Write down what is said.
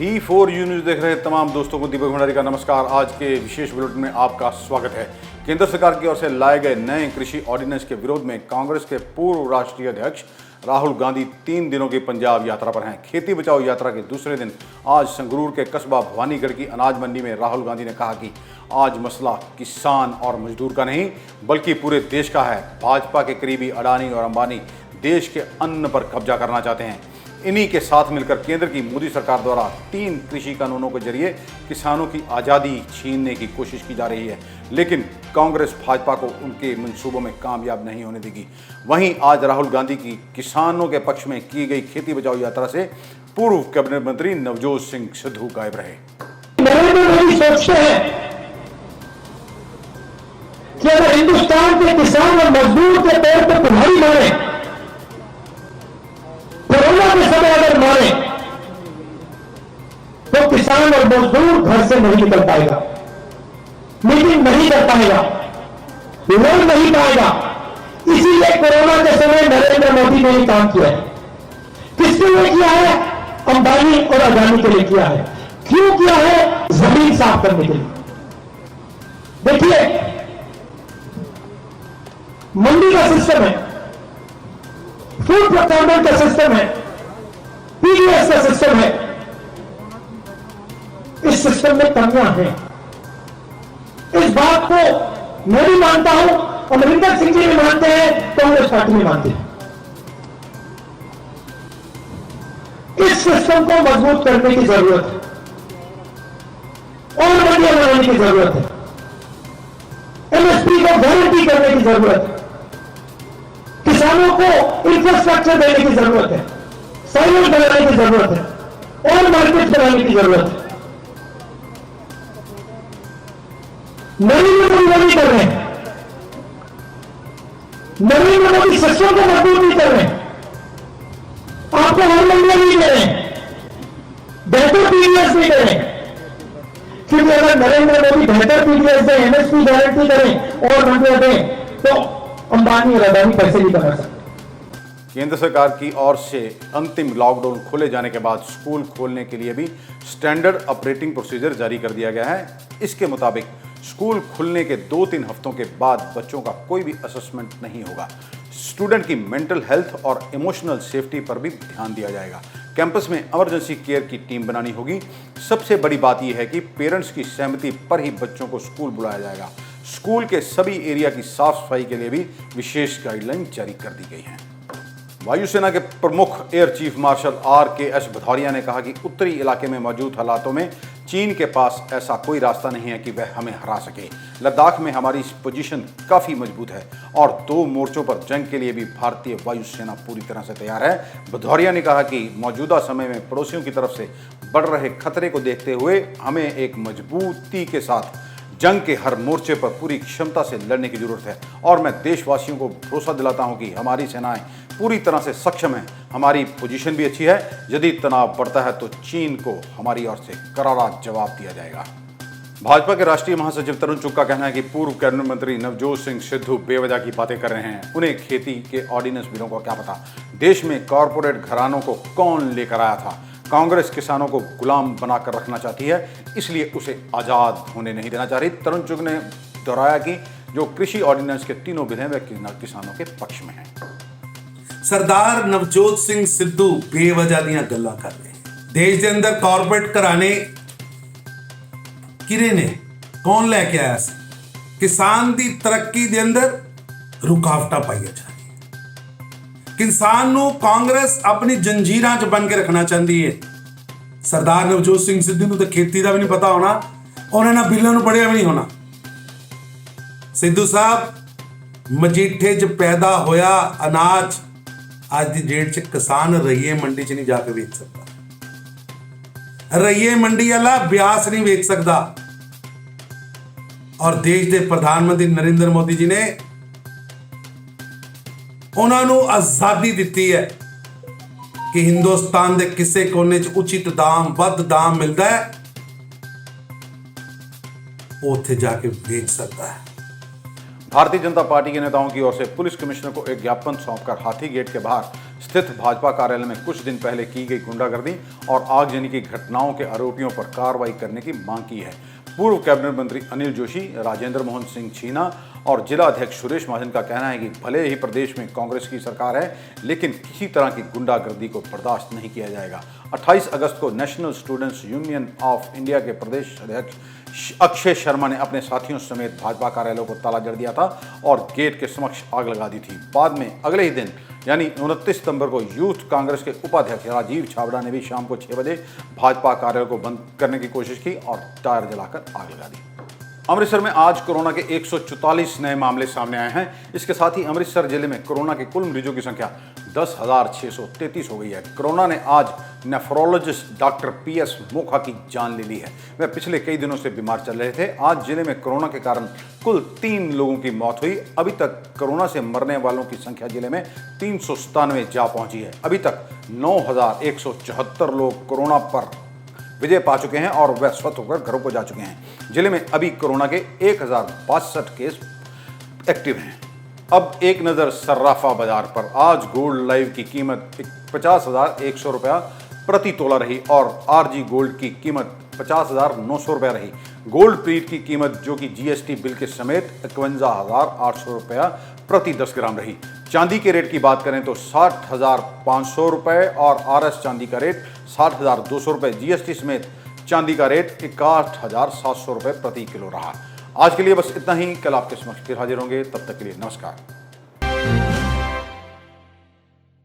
D4 news देख रहे तमाम दोस्तों को दीपक भंडारी का नमस्कार। आज के विशेष बुलेटिन में आपका स्वागत है। केंद्र सरकार की ओर से लाए गए नए कृषि ऑर्डिनेंस के विरोध में कांग्रेस के पूर्व राष्ट्रीय अध्यक्ष राहुल गांधी 3 दिनों की पंजाब यात्रा पर हैं। खेती बचाओ यात्रा के दूसरे दिन आज संगरूर के कस्बा भवानीगढ़ की अनाज मंडी में राहुल गांधी ने कहा कि आज मसला किसान और मजदूर का नहीं बल्कि पूरे देश का है। भाजपा के करीबी अडानी और अंबानी देश के अन्न पर कब्जा करना चाहते हैं। इन्हीं के साथ मिलकर केंद्र की मोदी सरकार द्वारा 3 कृषि कानूनों के जरिए किसानों की आज़ादी छीनने की कोशिश की जा रही है, लेकिन कांग्रेस भाजपा को उनके मंसूबों में कामयाब नहीं होने देगी। वहीं आज राहुल गांधी की किसानों के पक्ष में की गई खेती बचाओ यात्रा से पूर्व कैबिनेट मंत्री नवजोत सिंह सिद्धू गायब रहे। नरेंद्र मोदी सोचते हैं कि अगर हिंदुस्तान के किसान और मजदूर के पैर पर कुल्हाड़ी मारे, कोरोना के समय अगर मारे, तो किसान और मजदूर घर से नहीं निकल पाएगा, मीटिंग नहीं कर पाएगा, लोन नहीं पाएगा। इसीलिए कोरोना के समय नरेंद्र मोदी ने ये काम किया है। किसके लिए किया है? अंबानी और अडानी के लिए किया है। क्यों किया है? जमीन साफ करने के लिए। देखिए, मंडी का सिस्टम है, फूड प्रोक्योरमेंट का सिस्टम है, पीडीएस का सिस्टम है। इस सिस्टम में कमियां हैं। इस बात को मैं भी मानता हूं, अमरिंदर सिंह जी भी मानते हैं, कांग्रेस पार्टी भी मानते हैं। इस सिस्टम को मजबूत करने की जरूरत है और मंडियां बनाने की जरूरत है। एमएसपी को गारंटी करने की जरूरत है। किसानों को इंफ्रास्ट्रक्चर देने की जरूरत है, साइलेंस बनाने की जरूरत है और मार्केट बनाने की जरूरत है। नरेंद्र मोदी नहीं कर रहे हैं। नरेंद्र मोदी सिस्टम को मजबूत नहीं कर रहे हैं। आपको हर मंडियां नहीं दे रहे हैं, बेहतर पीडीएस नहीं दे रहे हैं। क्योंकि अगर नरेंद्र मोदी बेहतर पीडीएस दें, एमएसपी गारंटी करें और मंडियां दें, तो अंबानी और अडानी पैसे नहीं बना सकते। केंद्र सरकार की ओर से अंतिम लॉकडाउन खोले जाने के बाद स्कूल खोलने के लिए भी स्टैंडर्ड ऑपरेटिंग प्रोसीजर जारी कर दिया गया है। इसके मुताबिक स्कूल खुलने के 2-3 हफ्तों के बाद बच्चों का कोई भी असेसमेंट नहीं होगा। स्टूडेंट की मेंटल हेल्थ और इमोशनल सेफ्टी पर भी ध्यान दिया जाएगा। कैंपस में इमरजेंसी केयर की टीम बनानी होगी। सबसे बड़ी बात यह है कि पेरेंट्स की सहमति पर ही बच्चों को स्कूल बुलाया जाएगा। स्कूल के सभी एरिया की साफ सफाई के लिए भी विशेष गाइडलाइन जारी कर दी गई है। वायुसेना के प्रमुख air chief marshal RKS Bhadauria ने कहा कि उत्तरी इलाके में मौजूद हालातों में चीन के पास ऐसा कोई रास्ता नहीं है कि वह हमें हरा सके। लद्दाख में हमारी पोजीशन काफ़ी मजबूत है और 2 मोर्चों पर जंग के लिए भी भारतीय वायुसेना पूरी तरह से तैयार है। भदौरिया ने कहा कि मौजूदा समय में पड़ोसियों की तरफ से बढ़ रहे खतरे को देखते हुए हमें एक मजबूती के साथ जंग के हर मोर्चे पर पूरी क्षमता से लड़ने की जरूरत है और मैं देशवासियों को भरोसा दिलाता हूं कि हमारी सेनाएं पूरी तरह से सक्षम हैं। हमारी पोजीशन भी अच्छी है। यदि तनाव बढ़ता है तो चीन को हमारी ओर से करारा जवाब दिया जाएगा। भाजपा के राष्ट्रीय महासचिव तरुण चुग का कहना है कि पूर्व कैबिनेट मंत्री नवजोत सिंह सिद्धू बेवजह की बातें कर रहे हैं। उन्हें खेती के ऑर्डिनेंस बिलों का क्या पता। देश में कॉरपोरेट घरानों को कौन लेकर आया था। कांग्रेस किसानों को गुलाम बनाकर रखना चाहती है, इसलिए उसे आजाद होने नहीं देना चाह रही। तरुण चुग ने दोहराया कि जो कृषि ऑर्डिनेंस के 3 बिल हैं वे किसानों के पक्ष में हैं। सरदार नवजोत सिंह सिद्धू बेवजह दियां गल्लां कर रहे हैं। देश के अंदर कॉरपोरेट कराने किरे ने कौन लेके आया सी? किसान दी तरक्की दे अंदर रुकावटा पाई जा रही है। किसान नू कांग्रेस अपनी जंजीरां च बन के रखना चाहती है। सरदार नवजोत सिंह सिद्धू नू तो खेती का भी नहीं पता होना और इन्हां बिल्लां नू पढ़िया भी नहीं होना। सिद्धू साहब मजीठे च पैदा होया अनाज आज की डेट च किसान रईए मंडी च नहीं जाके वेच सकता। रईए मंडी वाला ब्यास नहीं वेच सकता। और देश के प्रधानमंत्री नरेंद्र मोदी जी ने उन्होंने आजादी दी है कि हिंदुस्तान के किसी कोने च उचित दाम वध दाम मिलता है, उत्थे जाके बेच सकता है। भारतीय जनता पार्टी के नेताओं की ओर से पुलिस कमिश्नर को एक ज्ञापन सौंपकर हाथी गेट के बाहर स्थित भाजपा कार्यालय में कुछ दिन पहले की गई गुंडागर्दी और आगजनी की घटनाओं के आरोपियों पर कार्रवाई करने की मांग की है। पूर्व कैबिनेट मंत्री अनिल जोशी, राजेंद्र मोहन सिंह छीना और जिला अध्यक्ष सुरेश महाजन का कहना है कि भले ही प्रदेश में कांग्रेस की सरकार है, लेकिन किसी तरह की गुंडागर्दी को बर्दाश्त नहीं किया जाएगा। 28 अगस्त को national students union of India के प्रदेश अध्यक्ष अक्षय शर्मा ने अपने साथियों समेत भाजपा कार्यालय को ताला जड़ दिया था और गेट के समक्ष आग लगा दी थी। बाद में अगले ही दिन यानी 29 सितंबर को यूथ कांग्रेस के उपाध्यक्ष राजीव छाबड़ा ने भी शाम को 6 बजे भाजपा कार्यालय को बंद करने की कोशिश की और टायर जलाकर आग लगा दी। अमृतसर में आज कोरोना के 144 नए मामले सामने आए हैं। इसके साथ ही अमृतसर जिले में कोरोना के कुल मरीजों की संख्या 10,633 हो गई है। कोरोना ने आज नेफ्रोलॉजिस्ट डॉक्टर PS मोखा की जान ले ली है। वह पिछले कई दिनों से बीमार चल रहे थे। आज जिले में कोरोना के कारण कुल 3 लोगों की मौत हुई। अभी तक कोरोना से मरने वालों की संख्या जिले में 397 जा पहुंची है। अभी तक 9,174 लोग कोरोना पर विजय पा चुके हैं और वह स्वस्थ होकर घरों को जा चुके हैं। जिले में अभी कोरोना के 1062 केस एक्टिव हैं। अब एक नज़र सर्राफा बाजार पर। आज गोल्ड लाइव की कीमत 50,100 रुपया प्रति तोला रही और RG गोल्ड की कीमत 50,900 रुपया रही। गोल्ड प्रीत की कीमत जो कि GST बिल के समेत 51,800 रुपया प्रति 10 ग्राम रही। चांदी के रेट की बात करें तो 60,500 रुपये और RS चांदी का रेट 60,200 रुपये। GST समेत चांदी का रेट 61,700 रुपये प्रति किलो रहा। आज के लिए बस इतना ही। कल आपके समक्ष फिर हाजिर होंगे। तब तक के लिए नमस्कार।